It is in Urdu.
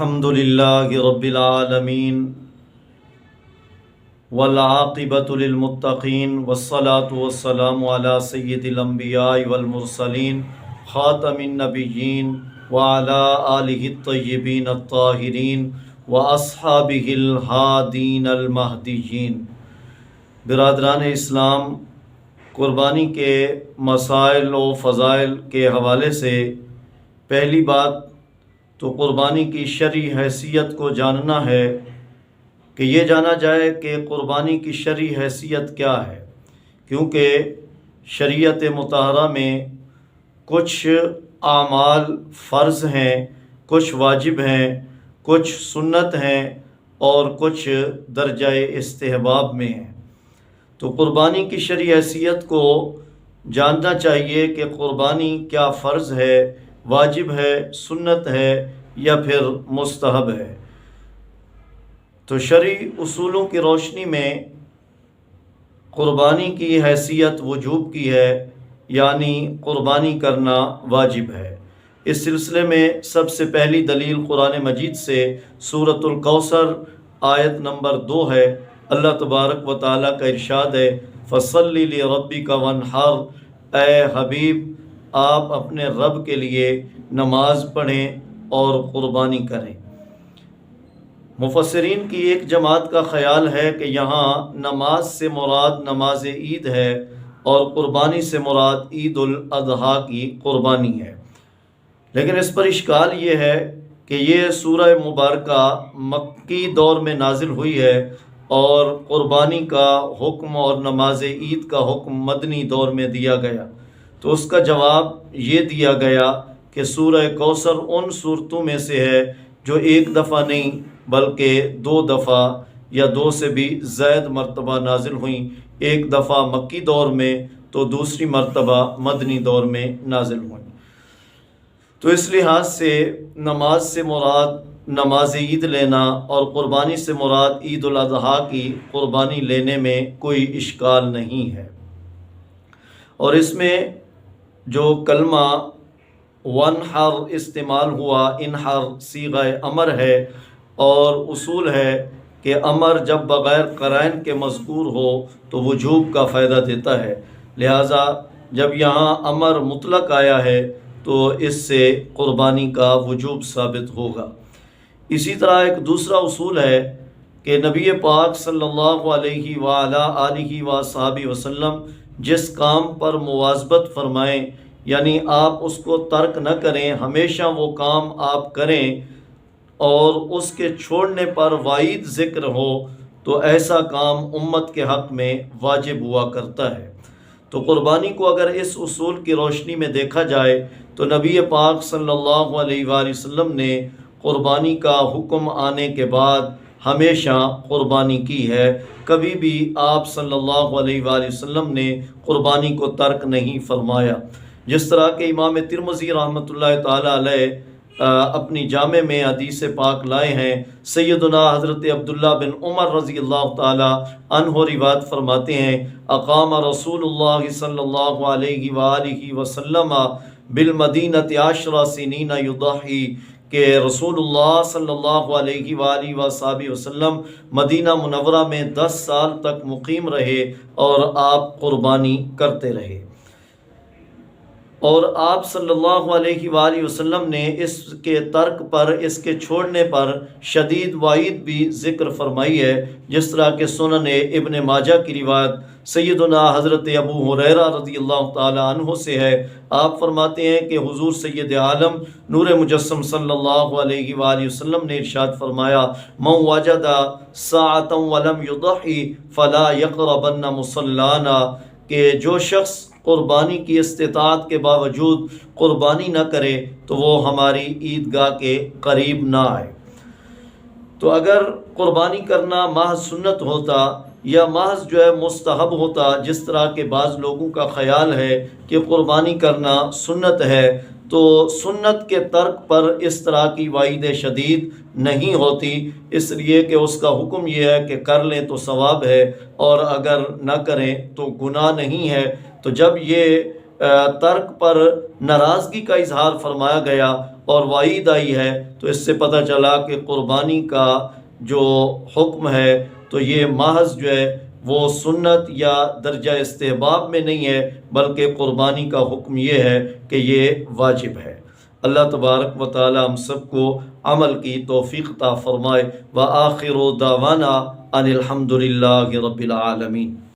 الحمد للہ رب العالمین والعاقبۃ للمتقین والصلاة والسلام علی سید الانبیاء والمرسلین خاتم النبیین وعلی آلہ الطیبین الطاہرین واصحابہ الہادین المہدیین۔ برادران اسلام، قربانی کے مسائل و فضائل کے حوالے سے پہلی بات تو قربانی کی شرعی حیثیت کو جاننا ہے کہ یہ جانا جائے کہ قربانی کی شرعی حیثیت کیا ہے، کیونکہ شریعت مطہرہ میں کچھ اعمال فرض ہیں، کچھ واجب ہیں، کچھ سنت ہیں اور کچھ درجہ استحباب میں ہیں۔ تو قربانی کی شرعی حیثیت کو جاننا چاہیے کہ قربانی کیا فرض ہے، واجب ہے، سنت ہے یا پھر مستحب ہے۔ تو شرعی اصولوں کی روشنی میں قربانی کی حیثیت وجوب کی ہے، یعنی قربانی کرنا واجب ہے۔ اس سلسلے میں سب سے پہلی دلیل قرآن مجید سے سورۃ الکوثر آیت نمبر 2 ہے۔ اللہ تبارک و تعالیٰ کا ارشاد ہے، فَصَلِّ لِرَبِّكَ وَانْحَرْ، اے حبیب آپ اپنے رب کے لیے نماز پڑھیں اور قربانی کریں۔ مفسرین کی ایک جماعت کا خیال ہے کہ یہاں نماز سے مراد نماز عید ہے اور قربانی سے مراد عید الاضحیٰ کی قربانی ہے، لیکن اس پر اشکال یہ ہے کہ یہ سورہ مبارکہ مکی دور میں نازل ہوئی ہے اور قربانی کا حکم اور نماز عید کا حکم مدنی دور میں دیا گیا۔ تو اس کا جواب یہ دیا گیا کہ سورہ کوثر ان صورتوں میں سے ہے جو ایک دفعہ نہیں بلکہ 2 دفعہ یا 2 سے بھی زائد مرتبہ نازل ہوئیں، ایک دفعہ مکی دور میں تو دوسری مرتبہ مدنی دور میں نازل ہوئیں۔ تو اس لحاظ سے نماز سے مراد نماز عید لینا اور قربانی سے مراد عید الاضحیٰ کی قربانی لینے میں کوئی اشکال نہیں ہے۔ اور اس میں جو کلمہ وانحر استعمال ہوا، انحر صیغہ امر ہے اور اصول ہے کہ امر جب بغیر قرائن کے مذکور ہو تو وجوب کا فائدہ دیتا ہے، لہٰذا جب یہاں امر مطلق آیا ہے تو اس سے قربانی کا وجوب ثابت ہوگا۔ اسی طرح ایک دوسرا اصول ہے کہ نبی پاک صلی اللہ علیہ وآلہ آلہ وصحبہ وسلم جس کام پر مواظبت فرمائیں، یعنی آپ اس کو ترک نہ کریں، ہمیشہ وہ کام آپ کریں اور اس کے چھوڑنے پر وعید ذکر ہو تو ایسا کام امت کے حق میں واجب ہوا کرتا ہے۔ تو قربانی کو اگر اس اصول کی روشنی میں دیکھا جائے تو نبی پاک صلی اللہ علیہ وآلہ وسلم نے قربانی کا حکم آنے کے بعد ہمیشہ قربانی کی ہے، کبھی بھی آپ صلی اللہ علیہ وآلہ وسلم نے قربانی کو ترک نہیں فرمایا۔ جس طرح کہ امام ترمذی رحمۃ اللہ تعالیٰ علیہ اپنی جامع میں حدیث پاک لائے ہیں، سیدنا حضرت عبداللہ بن عمر رضی اللہ تعالیٰ عنہ روایت فرماتے ہیں، اقام رسول اللہ صلی اللہ علیہ وآلہ وسلم بالمدینۃ 10 سنین یضحی، کہ رسول اللہ صلی اللہ علیہ وآلہ وصحبہ وسلم مدینہ منورہ میں 10 سال تک مقیم رہے اور آپ قربانی کرتے رہے، اور آپ صلی اللہ علیہ وآلہ وسلم نے اس کے ترک پر، اس کے چھوڑنے پر شدید وعید بھی ذکر فرمائی ہے، جس طرح کہ سنن ابن ماجہ کی روایت سیدنا حضرت ابو ہریرہ رضی اللہ تعالیٰ عنہ سے ہے۔ آپ فرماتے ہیں کہ حضور سید عالم نور مجسم صلی اللہ علیہ وآلہ وسلم نے ارشاد فرمایا، من وجد ساعۃ ولم یضحی فلا یقربن مصلانا، کہ جو شخص قربانی کی استطاعت کے باوجود قربانی نہ کرے تو وہ ہماری عیدگاہ کے قریب نہ آئے۔ تو اگر قربانی کرنا محض سنت ہوتا یا محض جو ہے مستحب ہوتا، جس طرح کے بعض لوگوں کا خیال ہے کہ قربانی کرنا سنت ہے، تو سنت کے ترک پر اس طرح کی وعید شدید نہیں ہوتی، اس لیے کہ اس کا حکم یہ ہے کہ کر لیں تو ثواب ہے اور اگر نہ کریں تو گناہ نہیں ہے۔ تو جب یہ ترک پر ناراضگی کا اظہار فرمایا گیا اور وعید آئی ہے، تو اس سے پتہ چلا کہ قربانی کا جو حکم ہے تو یہ محض جو ہے وہ سنت یا درجہ استحباب میں نہیں ہے، بلکہ قربانی کا حکم یہ ہے کہ یہ واجب ہے۔ اللہ تبارک و تعالی ہم سب کو عمل کی توفیق عطا فرمائے۔ وآخر دعوانا ان الحمد للہ رب العالمین۔